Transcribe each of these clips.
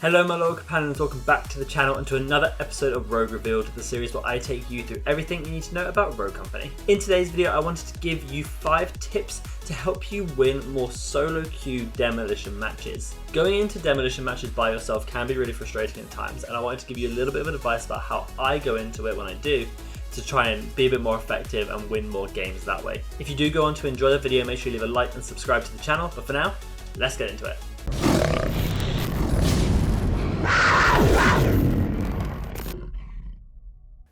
Hello my loyal companions, welcome back to the channel and to another episode of Rogue Revealed, the series where I take you through everything you need to know about Rogue Company. In today's video I wanted to give you 5 tips to help you win more solo queue demolition matches. Going into demolition matches by yourself can be really frustrating at times, and I wanted to give you a little bit of advice about how I go into it when I do, to try and be a bit more effective and win more games that way. If you do go on to enjoy the video, make sure you leave a like and subscribe to the channel, but for now, let's get into it.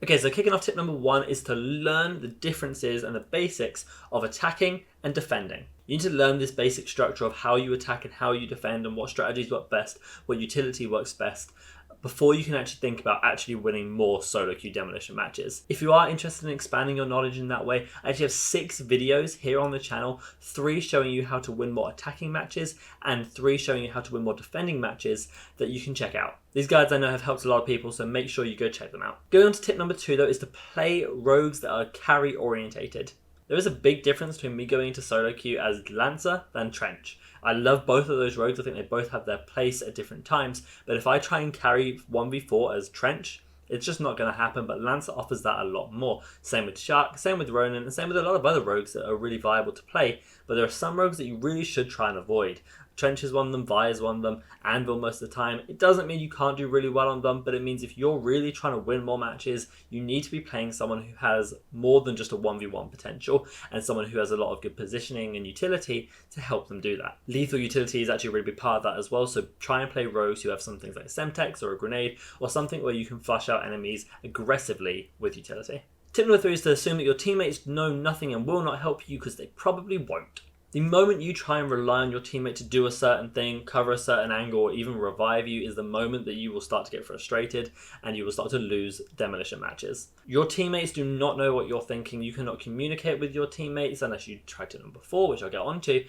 Okay, so kicking off, tip number 1 is to learn the differences and the basics of attacking and defending. You need to learn this basic structure of how you attack and how you defend and what strategies work best, what utility works best, before you can actually think about actually winning more solo queue demolition matches. If you are interested in expanding your knowledge in that way, I actually have 6 videos here on the channel, 3 showing you how to win more attacking matches and 3 showing you how to win more defending matches that you can check out. These guides I know have helped a lot of people, so make sure you go check them out. Going on to tip number 2 though is to play rogues that are carry orientated. There is a big difference between me going into solo queue as Lancer than Trench. I love both of those rogues, I think they both have their place at different times, but if I try and carry 1v4 as Trench, it's just not going to happen, but Lancer offers that a lot more. Same with Shark, same with Ronin, and same with a lot of other rogues that are really viable to play, but there are some rogues that you really should try and avoid. Trench is one of them, Vi is one of them, Anvil most of the time. It doesn't mean you can't do really well on them, but it means if you're really trying to win more matches, you need to be playing someone who has more than just a 1v1 potential, and someone who has a lot of good positioning and utility to help them do that. Lethal utility is actually a really big part of that as well, so try and play rogues who have some things like Semtex or a grenade, or something where you can flush out enemies aggressively with utility. Tip number 3 is to assume that your teammates know nothing and will not help you, because they probably won't. The moment you try and rely on your teammate to do a certain thing, cover a certain angle, or even revive you is the moment that you will start to get frustrated and you will start to lose demolition matches. Your teammates do not know what you're thinking. You cannot communicate with your teammates unless you tried to them before, which I'll get onto.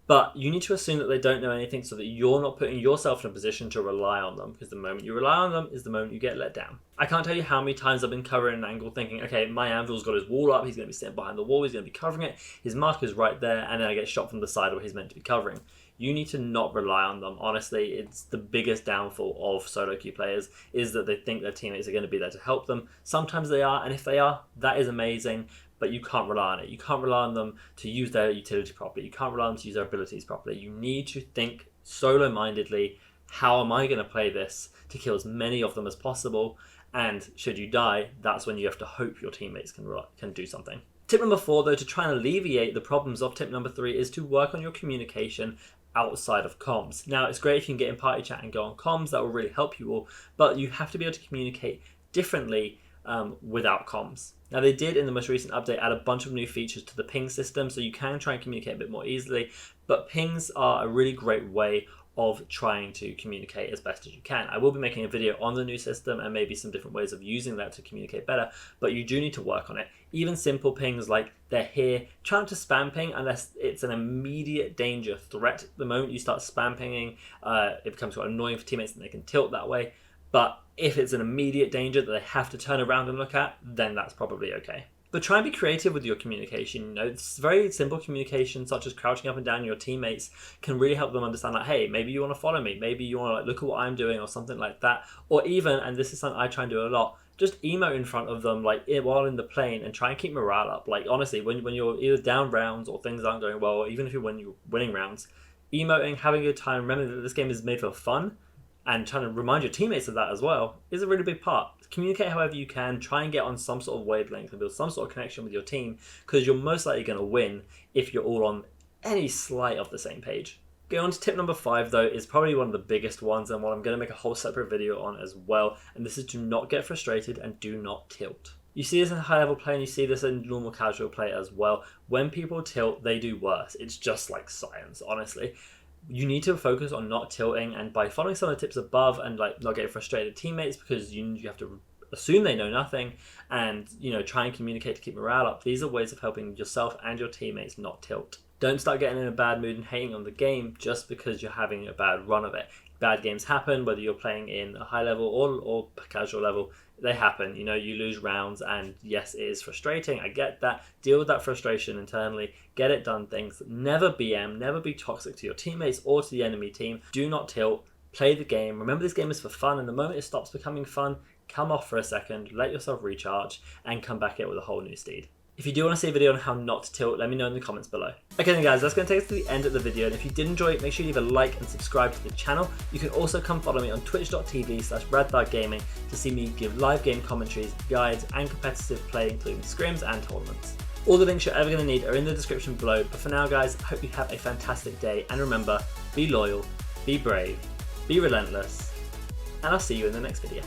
But you need to assume that they don't know anything so that you're not putting yourself in a position to rely on them, because the moment you rely on them is the moment you get let down. I can't tell you how many times I've been covering an angle thinking, okay, my Anvil's got his wall up, he's going to be sitting behind the wall, he's going to be covering it, his marker's right there, and then I get shot from the side where he's meant to be covering. You need to not rely on them. Honestly, it's the biggest downfall of solo queue players, is that they think their teammates are going to be there to help them. Sometimes they are, and if they are, that is amazing. But you can't rely on it. You can't rely on them to use their utility properly. You can't rely on them to use their abilities properly. You need to think solo-mindedly, how am I going to play this to kill as many of them as possible? And should you die, that's when you have to hope your teammates can do something. Tip number 4, though, to try and alleviate the problems of tip number 3 is to work on your communication outside of comms. Now, it's great if you can get in party chat and go on comms. That will really help you all. But you have to be able to communicate differently without comms. Now they did in the most recent update add a bunch of new features to the ping system, so you can try and communicate a bit more easily, but pings are a really great way of trying to communicate as best as you can. I will be making a video on the new system and maybe some different ways of using that to communicate better, but you do need to work on it. Even simple pings like they're here, try not to spam ping unless it's an immediate danger threat. The moment you start spam pinging, it becomes quite annoying for teammates and they can tilt that way. But if it's an immediate danger that they have to turn around and look at, then that's probably okay. But try and be creative with your communication. You know, it's very simple communication, such as crouching up and down your teammates, can really help them understand, like, hey, maybe you want to follow me, maybe you want to like look at what I'm doing or something like that. Or even, and this is something I try and do a lot, just emote in front of them like while in the plane and try and keep morale up. Like honestly, when you're either down rounds or things aren't going well, or even if you're winning rounds, emoting, having a good time, remember that this game is made for fun, and trying to remind your teammates of that as well is a really big part. Communicate however you can, try and get on some sort of wavelength and build some sort of connection with your team, because you're most likely going to win if you're all on any slight of the same page. Going on to tip number 5 though is probably one of the biggest ones, and one I'm going to make a whole separate video on as well, and this is do not get frustrated and do not tilt. You see this in high level play and you see this in normal casual play as well. When people tilt, they do worse. It's just like science, honestly. You need to focus on not tilting, and by following some of the tips above and like not getting frustrated teammates, because you have to assume they know nothing, and try and communicate to keep morale up. These are ways of helping yourself and your teammates not tilt. Don't start getting in a bad mood and hating on the game just because you're having a bad run of it. Bad games happen, whether you're playing in a high level or casual level. They happen. You lose rounds, and yes, it is frustrating. I get that. Deal with that frustration internally. Get it done things. Never BM, never be toxic to your teammates or to the enemy team. Do not tilt. play the game. Remember, this game is for fun, and the moment it stops becoming fun, come off for a second, let yourself recharge, and come back in with a whole new steed. If you do want to see a video on how not to tilt, let me know in the comments below. Okay then guys, that's going to take us to the end of the video, and if you did enjoy it, make sure you leave a like and subscribe to the channel. You can also come follow me on twitch.tv/radthargaming to see me give live game commentaries, guides, and competitive play, including scrims and tournaments. All the links you're ever going to need are in the description below, but for now guys, I hope you have a fantastic day, and remember, be loyal, be brave, be relentless, and I'll see you in the next video.